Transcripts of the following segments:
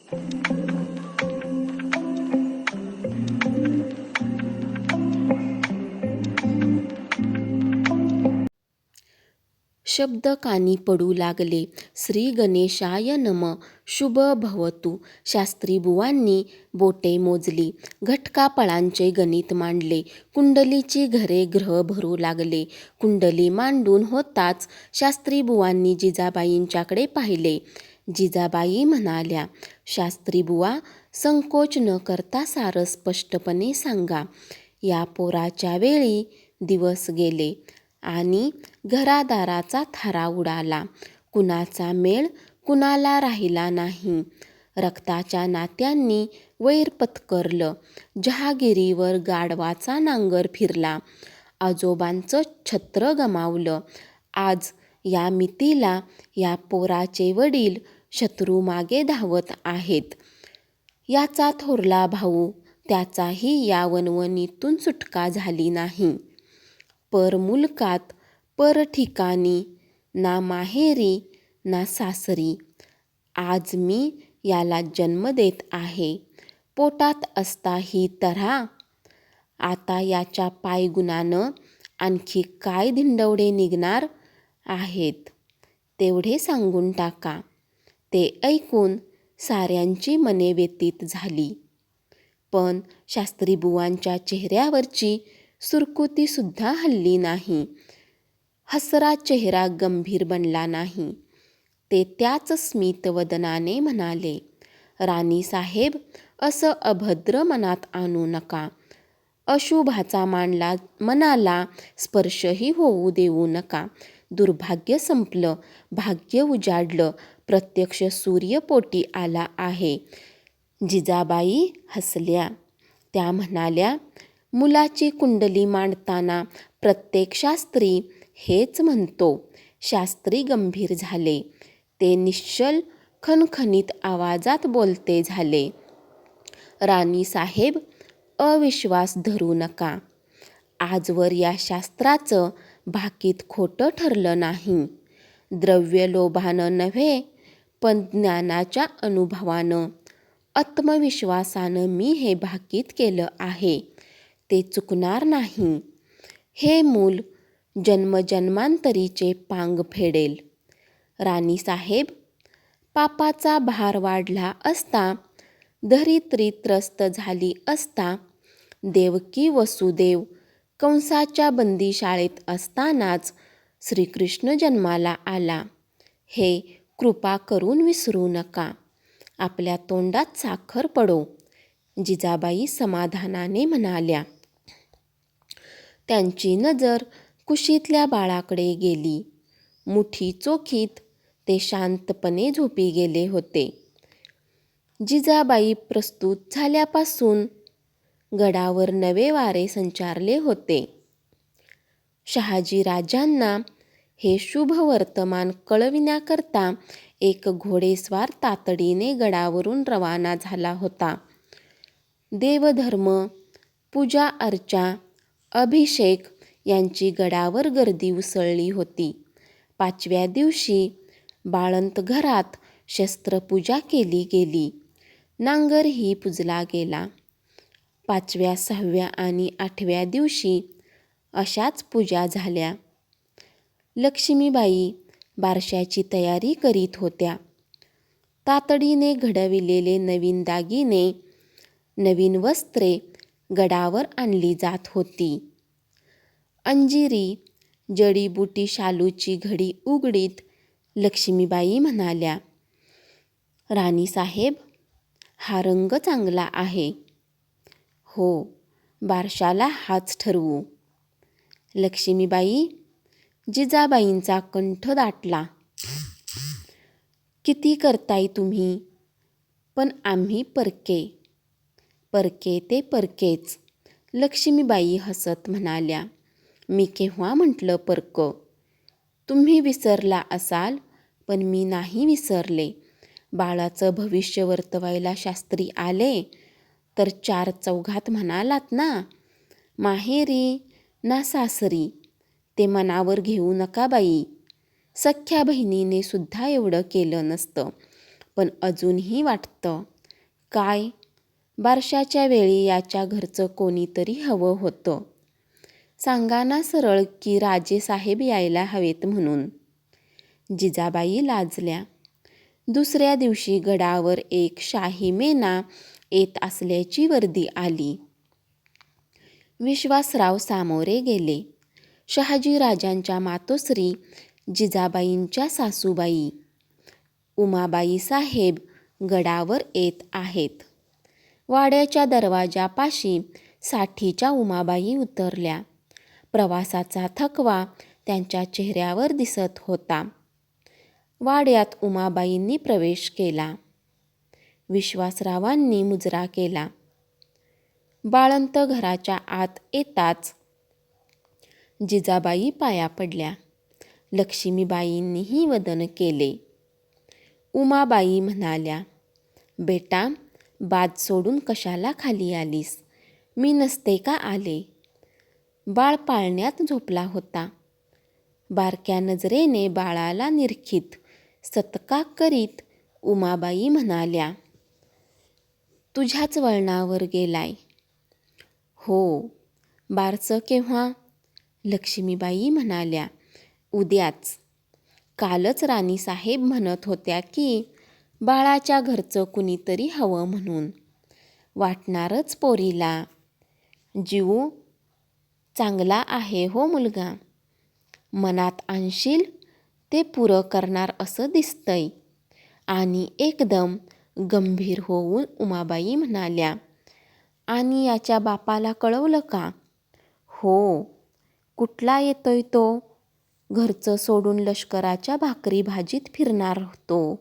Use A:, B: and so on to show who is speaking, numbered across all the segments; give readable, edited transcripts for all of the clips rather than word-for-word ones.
A: शब्द कानी पडू लागले. श्री गणेशाय नम. शुभ भवतु. शास्त्री बुवांनी बोटे मोजली. घटकाफळांचे गणित मांडले. कुंडलीची घरे ग्रह भरू लागले. कुंडली मांडून होताच शास्त्री बुवांनी जिजाबाईंच्याकडे पाहिले. जिजाबाई म्हणाल्या, शास्त्री बुवा, संकोच न करता सारं स्पष्टपणे सांगा. या पोराच्या वेळी दिवस गेले आणि घरादाराचा थारा उडाला. कुणाचा मेळ कुणाला राहिला नाही. रक्ताच्या नात्यांनी वैर पत्करलं. जहागिरीवर गाढवाचा नांगर फिरला. आजोबांचं छत्र गमावलं. आज या मितीला या पोराचे वडील शत्रूमागे धावत आहेत. याचा थोरला भाऊ, त्याचाही या वणवणीतून सुटका झाली नाही. पर मुलकात, पर ठिकाणी, ना माहेरी ना सासरी. आज मी याला जन्म देत आहे. पोटात असता ही तऱ्हा. आता याच्या पायगुणानं आणखी काय धिंडवडे निघणार आहेत तेवढे सांगून टाका. ते ऐकून साऱ्यांची मने व्यतीत झाली. पण शास्त्रीबुवांच्या चेहऱ्यावरची सुरकुतीसुद्धा हलली नाही. हसरा चेहरा गंभीर बनला नाही. ते त्याच स्मितवदनाने म्हणाले, राणीसाहेब, असं अभद्र मनात आणू नका. अशुभाचा मनाला स्पर्शही होऊ देऊ नका. दुर्भाग्य संपलं, भाग्य उजाडलं, प्रत्यक्ष सूर्य पोटी आला आहे. जिजाबाई हसल्या. त्या म्हणाल्या, मुलाची कुंडली मांडताना प्रत्येक शास्त्री हेच म्हणतो. शास्त्री गंभीर झाले. ते निश्चल खणखणीत आवाजात बोलते झाले, राणीसाहेब, अविश्वास धरू नका. आजवर या शास्त्राचं भाकीत खोटं ठरलं नाही. द्रव्यलोभानं नव्हे, पण ज्ञानाच्या अनुभवानं, आत्मविश्वासानं मी हे भाकीत केलं आहे. ते चुकणार नाही. हे मूल जन्मजन्मांतरीचे पांग फेडेल. राणीसाहेब, पापाचा भार वाढला असता, धरित्री त्रस्त झाली असता, देवकी वसुदेव कंसाच्या बंदीशाळेत असतानाच श्रीकृष्ण जन्माला आला. हे कृपा करून विसरू नका. आपल्या तोंडात साखर पडो. जिजाबाई समाधानाने म्हणाल्या. त्यांची नजर कुशीतल्या बाळाकडे गेली. मुठी चोखीत ते शांतपणे झोपी गेले होते. जिजाबाई प्रस्तुत झाल्यापासून गडावर नवे वारे संचारले होते. शहाजीराजांना हे शुभ वर्तमान कळविण्याकरता एक घोडेस्वार तातडीने गडावरून रवाना झाला होता. देवधर्म, पूजा अर्चा, अभिषेक यांची गडावर गर्दी उसळली होती. 5व्या दिवशी बाळंत घरात शस्त्रपूजा केली गेली. नांगरही पूजला गेला. 5व्या, 6व्या आणि 8व्या दिवशी अशाच पूजा झाल्या. लक्ष्मीबाई बारशाची तयारी करीत होत्या. तातडीने घडविलेले नवीन दागिने, नवीन वस्त्रे गडावर आणली जात होती. अंजिरी जडीबुटी शालूची घडी उघडीत लक्ष्मीबाई म्हणाल्या, राणीसाहेब, हा रंग चांगला आहे. हो, बारशाला हाच ठरवू. लक्ष्मीबाई, जिजाबाईंचा कंठ दाटला. किती करताय तुम्ही? पण आम्ही परके. परके ते परकेच. लक्ष्मीबाई हसत म्हणाल्या, मी केव्हा म्हटलं परकं? तुम्ही विसरला असाल, पण मी नाही विसरले. बाळाचं भविष्य वर्तवायला शास्त्री आले तर 4 चौघात म्हणालात ना, माहेरी ना सासरी. ते मनावर घेऊ नका बाई. सख्या बहिणीने सुद्धा एवढं केलं नसतं, पण अजूनही वाटतं. काय, बारशाच्या वेळी याच्या घरचं कोणीतरी हवं होतं. सांगा ना सरळ की राजेसाहेब यायला हवेत म्हणून. जिजाबाई लाजल्या. दुसऱ्या दिवशी गडावर एक शाही मेना येत असल्याची वर्दी आली. विश्वासराव सामोरे गेले. शहाजीराजांच्या मातोश्री जिजाबाईंच्या सासूबाई उमाबाई साहेब गडावर येत आहेत. वाड्याच्या दरवाजापाशी साठीच्या उमाबाई उतरल्या. प्रवासाचा थकवा त्यांच्या चेहऱ्यावर दिसत होता. वाड्यात उमाबाईंनी प्रवेश केला. विश्वासरावांनी मुजरा केला. बाळंत घराच्या आत येताच जिजाबाई पाया पडल्या. लक्ष्मीबाईंनीही वदन केले. उमाबाई म्हणाल्या, बेटा, बाज सोडून कशाला खाली आलीस? मी नसते का आले? बाळ पाळण्यात झोपला होता. बारक्या नजरेने बाळाला निरखीत सतका करीत उमाबाई म्हणाल्या, तुझ्याच वळणावर गेलाय. हो, बारसं केव्हा? लक्ष्मीबाई म्हणाल्या, उद्याच. कालच राणीसाहेब म्हणत होत्या की बाळाच्या घरचं कुणीतरी हवं म्हणून. वाटणारच पोरीला. जीव चांगला आहे हो मुलगा. मनात आणशील ते पुरं करणार असं दिसतंय. आणि एकदम गंभीर होऊन उमाबाई म्हणाल्या, आणि याच्या बापाला कळवलं का? हो. कुठला येतोय तो? घरचं सोडून लष्कराच्या भाकरी भाजीत फिरणार तो.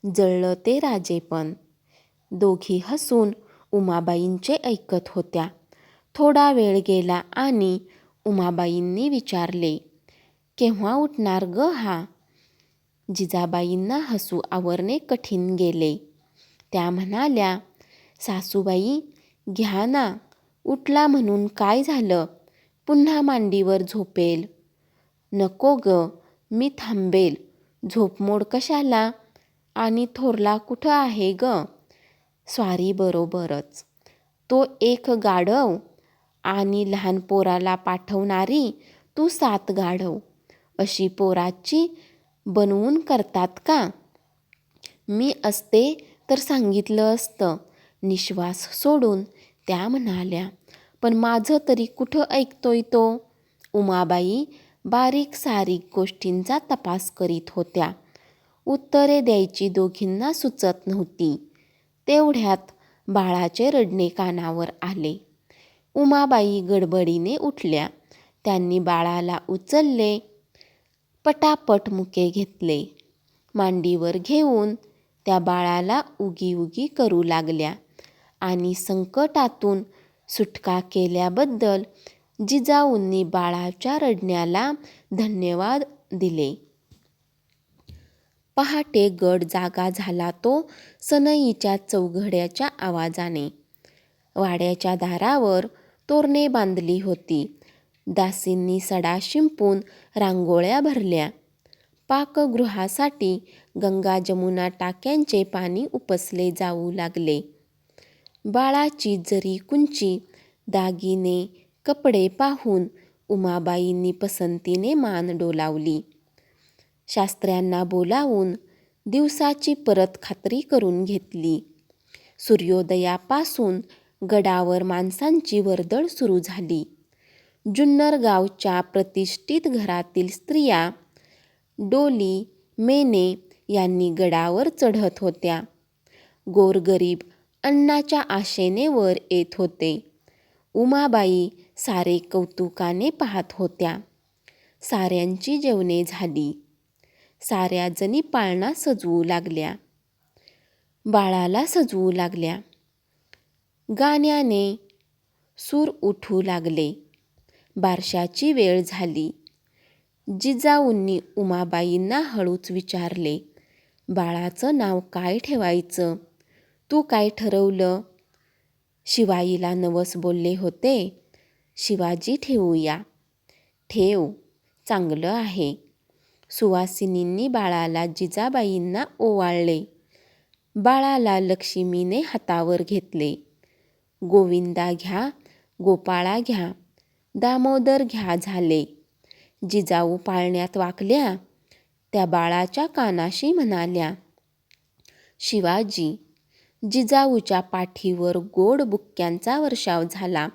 A: जळलं ते राजेपण. दोघी हसून उमाबाईंचे ऐकत होत्या. थोडा वेळ गेला आणि उमाबाईंनी विचारले, केव्हा उठणार ग हा? जिजाबाईंना हसू आवरणे कठीण गेले. त्या म्हणाल्या, सासूबाई, घ्या ना. उठला म्हणून काय झालं? पुन्हा मांडीवर झोपेल. नको ग, मी थांबेल. झोपमोड कशाला? आणि थोरला कुठं आहे ग? स्वारी बरोबरच. तो एक गाढव आणि लहान पोराला पाठवणारी तू 7 गाढव. अशी पोराची बनवून करतात का? मी असते तर सांगितलं असतं. निश्वास सोडून त्या म्हणाल्या, पण माझं तरी कुठं ऐकतोय तो? उमाबाई बारीक सारीक गोष्टींचा तपास करीत होत्या. उत्तरे द्यायची दोघींना सुचत नव्हती. तेवढ्यात बाळाचे रडणे कानावर आले. उमाबाई गडबडीने उठल्या. त्यांनी बाळाला उचलले. पटापट मुके घेतले. मांडीवर घेऊन त्या बाळाला उगी उगी करू लागल्या आणि संकटातून सुटका केल्याबद्दल जिजाऊंनी बाळाच्या रडण्याला धन्यवाद दिले. पहाटे गड जागा झाला तो सनईच्या चौघड्याच्या आवाजाने. वाड्याच्या दारावर तोरणे बांधली होती. दासींनी सडा शिंपून रांगोळ्या भरल्या. पाकगृहासाठी गंगा जमुना टाक्यांचे पाणी उपसले जाऊ लागले. बाळाची जरी कुंची, दागिने, कपडे पाहून उमाबाईंनी पसंतीने मान डोलावली. शास्त्र्यांना बोलावून दिवसाची परत खात्री करून घेतली. सूर्योदयापासून गडावर माणसांची वर्दळ सुरू झाली. जुन्नर गावच्या प्रतिष्ठित घरातील स्त्रिया, डोली, मेने यांनी गडावर चढत होत्या. गोरगरीब अन्नाच्या आशेने वर येत होते. उमाबाई सारे कौतुकाने पाहत होत्या. साऱ्यांची जेवणे झाली. साऱ्या जणी पाळणा सजवू लागल्या. बाळाला सजवू लागल्या. गाण्याने सूर उठू लागले. बारशाची वेळ झाली. जिजाऊंनी उमाबाईंना हळूच विचारले, बाळाचं नाव काय ठेवायचं? तू काय ठरवलं? शिवाईला नवस बोलले होते. शिवाजी ठेवूया. ठेव, चांगलं आहे. सुवासिनींनी बाळाला जिजाबाईंना ओवाळले. बाळाला लक्ष्मीने हातावर घेतले. गोविंदा घ्या, गोपाळा घ्या, दामोदर घ्या झाले. जिजाऊ पाळण्यात वाकल्या. त्या बाळाच्या कानाशी म्हणाल्या, शिवाजी. जिजाऊच्या पाठीवर गोड बुक्क्यांचा वर्षाव झाला.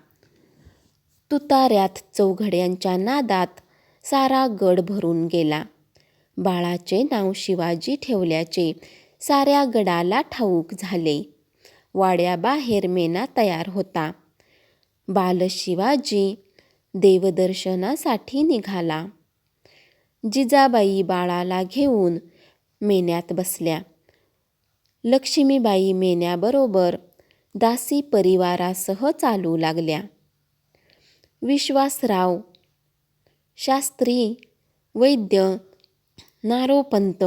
A: तुताऱ्यात चौघड्यांच्या नादात सारा गड भरून गेला. बाळाचे नाव शिवाजी ठेवल्याचे साऱ्या गडाला ठाऊक झाले. वाड्याबाहेर मेना तयार होता. बाल शिवाजी देवदर्शनासाठी निघाला. जिजाबाई बाळाला घेऊन मेन्यात बसल्या. लक्ष्मीबाई मेन्याबरोबर दासी परिवारासह चालू लागल्या. विश्वासराव शास्त्री, वैद्य, नारोपंत,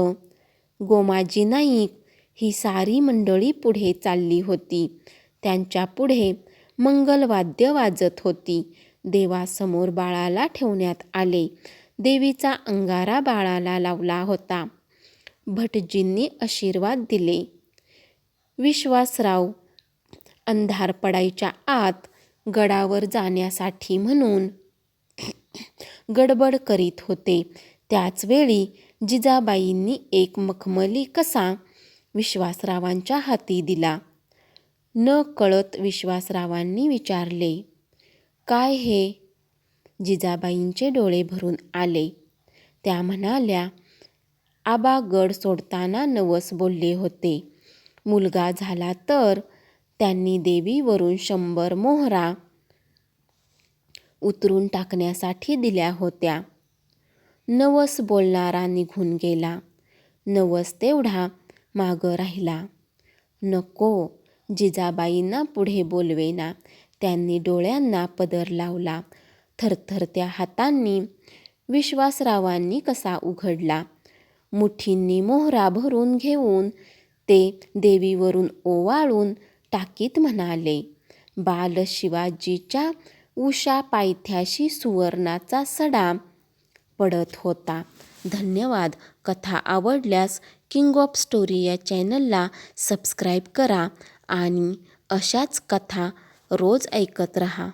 A: गोमाजी नाईक ही सारी मंडळी पुढे चालली होती. त्यांच्या पुढे मंगलवाद्य वाजत होती. देवासमोर बाळाला ठेवण्यात आले. देवीचा अंगारा बाळाला लावला होता. भटजींनी आशीर्वाद दिले. विश्वासराव अंधार पडायच्या आत गडावर जाण्यासाठी म्हणून गडबड करीत होते. त्याचवेळी जिजाबाईंनी एक मखमली कसा विश्वासरावांच्या हाती दिला. न कळत विश्वासरावांनी विचारले, काय हे? जिजाबाईंचे डोळे भरून आले. त्या म्हणाल्या, आबा गड सोडताना नवस बोलले होते. मुलगा झाला तर त्यांनी देवीवरून 100 मोहरा उतरून टाकण्यासाठी दिल्या होत्या. नवस बोलणारा निघून गेला. नवस तेवढा मागं राहिला. नको, जिजाबाईंना पुढे बोलवेना. त्यांनी डोळ्यांना पदर लावला. थरथरत्या हातांनी विश्वासरावांनी कसा उघडला. मुठींनी मोहरा भरून घेऊन ते देवीवरून ओवाळून टाकीत म्हणाले, बाल शिवाजीच्या उषा पायथ्याशी सुवर्णाचा सडा पडत होता. धन्यवाद. कथा आवडल्यास किंग ऑफ स्टोरी या चॅनलला सबस्क्राईब करा आणि अशाच कथा रोज ऐकत रहा.